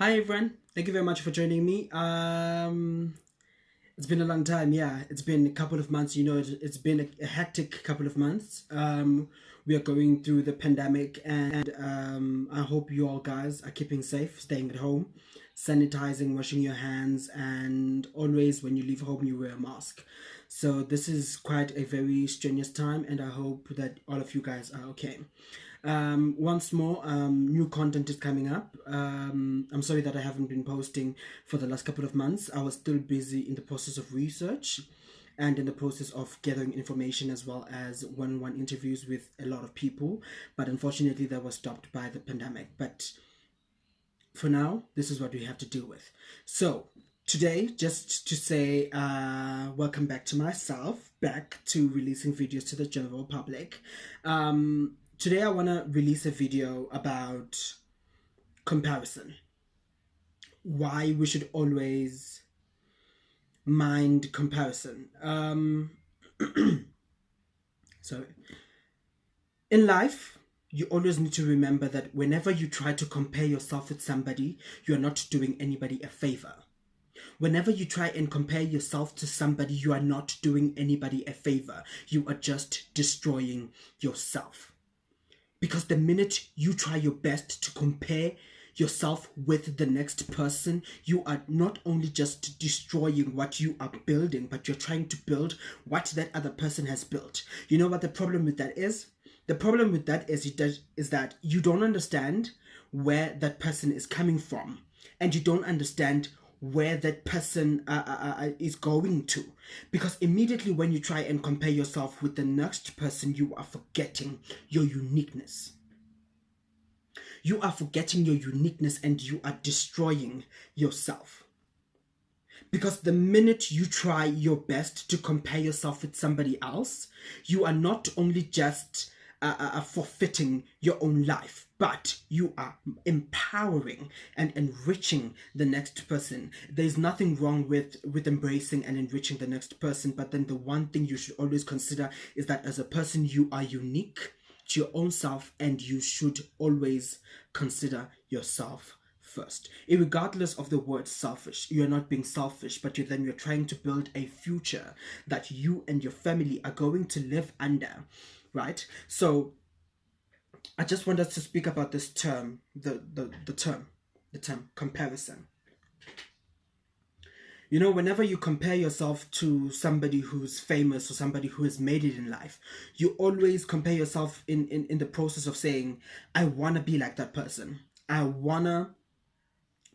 Hi everyone, thank you very much for joining me. It's been a long time, yeah. It's been a couple of months. It's been a hectic couple of months. We are going through the pandemic, and I hope you all guys are keeping safe, staying at home, sanitizing, washing your hands, and always when you leave home, you wear a mask. So this is quite a very strenuous time, and I hope that all of you guys are okay. Once more, new content is coming up. I'm sorry that I haven't been posting for the last couple of months. I was still busy in the process of research and in the process of gathering information, as well as one-on-one interviews with a lot of people. But unfortunately, that was stopped by the pandemic. But for now, this is what we have to deal with. So today, just to say welcome back to myself, back to releasing videos to the general public. Today I want to release a video about comparison. Why we should always mind comparison. So in life, you always need to remember that whenever you try to compare yourself with somebody, you are not doing anybody a favor. Whenever you try and compare yourself to somebody, you are not doing anybody a favor. You are just destroying yourself. Because the minute you try your best to compare yourself with the next person, you are not only just destroying what you are building, but you're trying to build what that other person has built. You know what the problem with that is? The problem with that is that you don't understand where that person is coming from, and you don't understand where that person is going to, because immediately when you try and compare yourself with the next person, you are forgetting your uniqueness. You are forgetting your uniqueness, and you are destroying yourself. Because the minute you try your best to compare yourself with somebody else, you are not only just forfeiting your own life, but you are empowering and enriching the next person. There's nothing wrong with embracing and enriching the next person, but then the one thing you should always consider is that as a person, you are unique to your own self, and you should always consider yourself first. Regardless of the word selfish, you're not being selfish, but you're trying to build a future that you and your family are going to live under, right? So I just want us to speak about this term, the term comparison. You know, whenever you compare yourself to somebody who's famous or somebody who has made it in life, you always compare yourself in the process of saying, I want to be like that person. I want to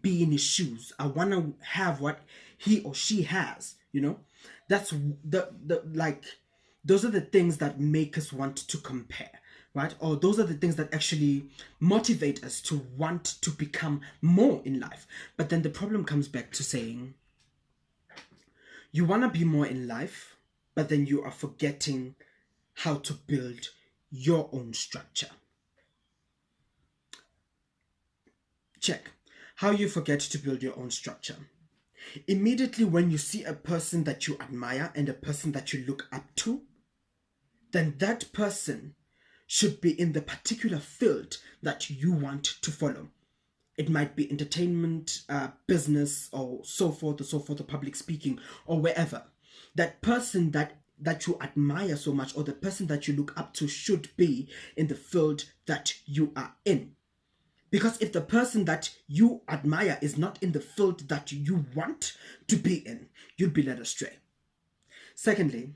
be in his shoes. I want to have what he or she has, you know? That's those are the things that make us want to compare, right? Or those are the things that actually motivate us to want to become more in life. But then the problem comes back to saying, you want to be more in life, but then you are forgetting how to build your own structure. Check. How you forget to build your own structure. Immediately when you see a person that you admire and a person that you look up to, then that person should be in the particular field that you want to follow. It might be entertainment, business, or so forth, or public speaking, or wherever. That person that you admire so much, or the person that you look up to, should be in the field that you are in. Because if the person that you admire is not in the field that you want to be in, you'll be led astray. Secondly,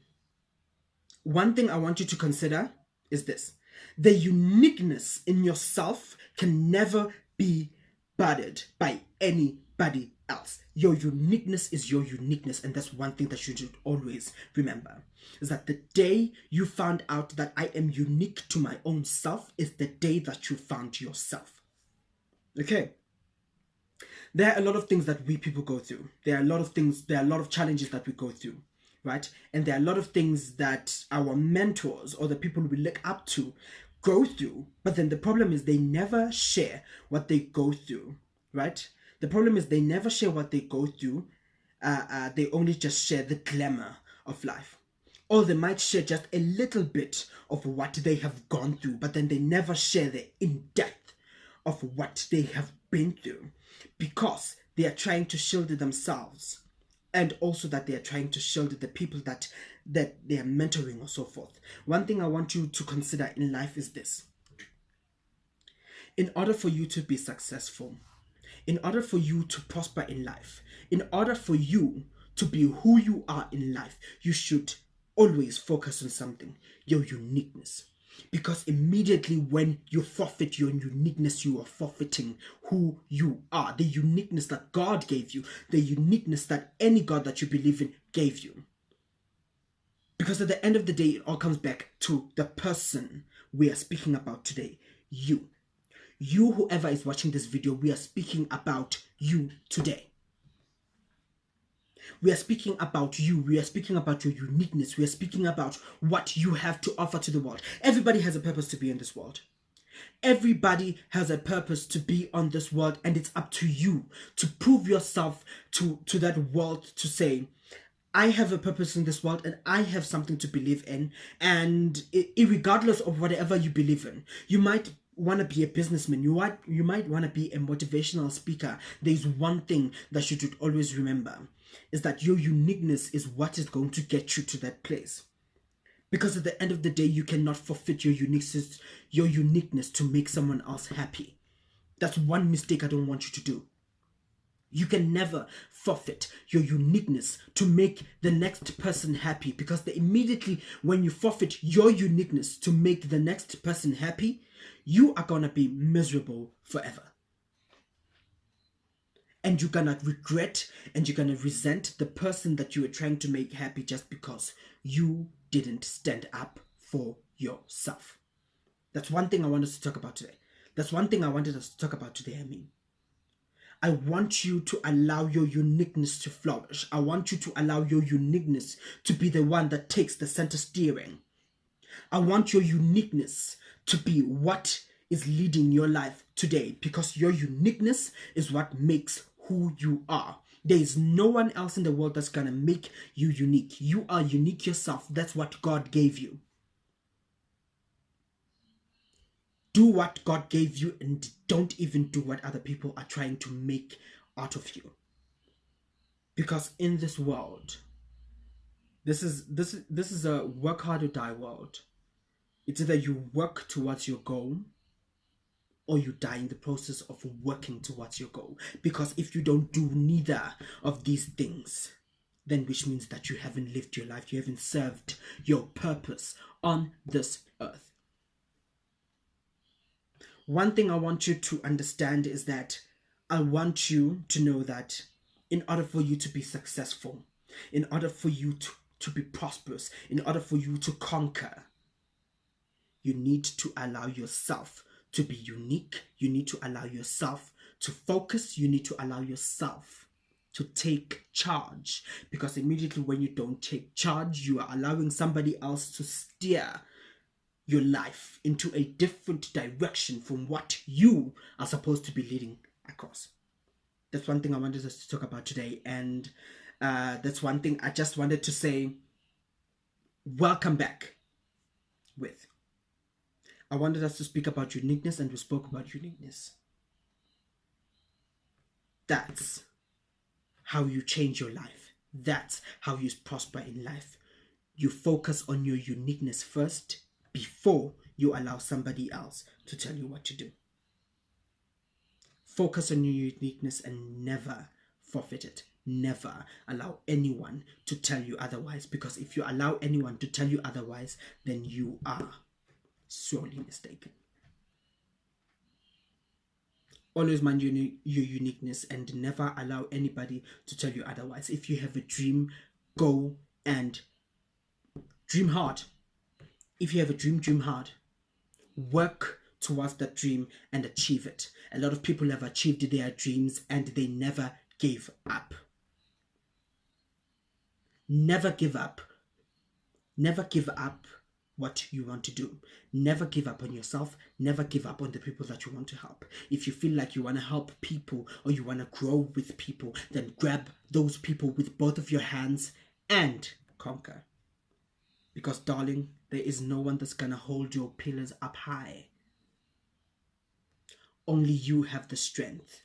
one thing I want you to consider is this: the uniqueness in yourself can never be bothered by anybody else. Your uniqueness is your uniqueness, and that's one thing that you should always remember, is that the day you found out that I am unique to my own self is the day that you found yourself. Okay? There are a lot of things that we people go through. There are a lot of challenges that we go through, right? And there are a lot of things that our mentors or the people we look up to go through, but then the problem is they never share what they go through, right? The problem is they never share what they go through. They only just share the glamour of life. Or they might share just a little bit of what they have gone through, but then they never share the in-depth of what they have been through. because they are trying to shield themselves, and also that they are trying to shield the people that they are mentoring or so forth. One thing I want you to consider in life is this: in order for you to be successful, in order for you to prosper in life, in order for you to be who you are in life, you should always focus on something: your uniqueness. Because immediately when you forfeit your uniqueness, you are forfeiting who you are. The uniqueness that God gave you, the uniqueness that any God that you believe in gave you. Because at the end of the day, it all comes back to the person we are speaking about today: you. You, whoever is watching this video, we are speaking about you today. We are speaking about you. We are speaking about your uniqueness. We are speaking about what you have to offer to the world. Everybody has a purpose to be in this world. Everybody has a purpose to be on this world, and it's up to you to prove yourself to that world, to say, I have a purpose in this world and I have something to believe in. And regardless of whatever you believe in, you might want to be a businessman, you might want to be a motivational speaker. There's one thing that you should always remember, is that your uniqueness is what is going to get you to that place. Because at the end of the day, you cannot forfeit your uniqueness to make someone else happy. That's one mistake I don't want you to do. You can never forfeit your uniqueness to make the next person happy, because immediately when you forfeit your uniqueness to make the next person happy, you are gonna be miserable forever. And you're gonna regret and you're gonna resent the person that you were trying to make happy just because you didn't stand up for yourself. That's one thing I want us to talk about today. That's one thing I wanted us to talk about today, I want you to allow your uniqueness to flourish. I want you to allow your uniqueness to be the one that takes the center steering. I want your uniqueness to be what is leading your life today, because your uniqueness is what makes who you are. There is no one else in the world that's going to make you unique. You are unique yourself. That's what God gave you. Do what God gave you and don't even do what other people are trying to make out of you. Because in this world, this is a work hard or die world. It's either you work towards your goal or you die in the process of working towards your goal. Because if you don't do neither of these things, then which means that you haven't lived your life, you haven't served your purpose on this earth. One thing I want you to understand is that I want you to know that in order for you to be successful, in order for you to be prosperous, in order for you to conquer, you need to allow yourself to be unique. You need to allow yourself to focus. You need to allow yourself to take charge. Because immediately when you don't take charge, you are allowing somebody else to steer your life into a different direction from what you are supposed to be leading across. That's one thing I wanted us to talk about today. And that's one thing I just wanted to say welcome back with. I wanted us to speak about uniqueness, and we spoke about uniqueness. That's how you change your life. That's how you prosper in life. You focus on your uniqueness first before you allow somebody else to tell you what to do. Focus on your uniqueness and never forfeit it. Never allow anyone to tell you otherwise, because if you allow anyone to tell you otherwise, then you are sorely mistaken. Always mind your uniqueness and never allow anybody to tell you otherwise. If you have a dream, go and dream hard. If you have a dream, dream hard. Work towards that dream and achieve it. A lot of people have achieved their dreams and they never gave up. Never give up. Never give up what you want to do. Never give up on yourself. Never give up on the people that you want to help. If you feel like you want to help people or you want to grow with people, then grab those people with both of your hands and conquer. Because, darling, there is no one that's going to hold your pillars up high. Only you have the strength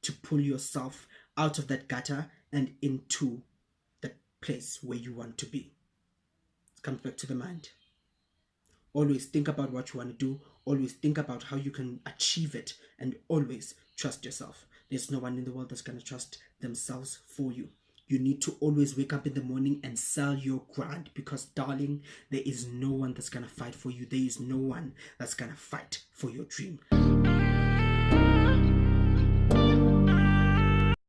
to pull yourself out of that gutter and into the place where you want to be. It comes back to the mind. Always think about what you want to do. Always think about how you can achieve it, and always trust yourself. There's no one in the world that's going to trust themselves for you. You need to always wake up in the morning and sell your grind, because, darling, there is no one that's going to fight for you. There is no one that's going to fight for your dream.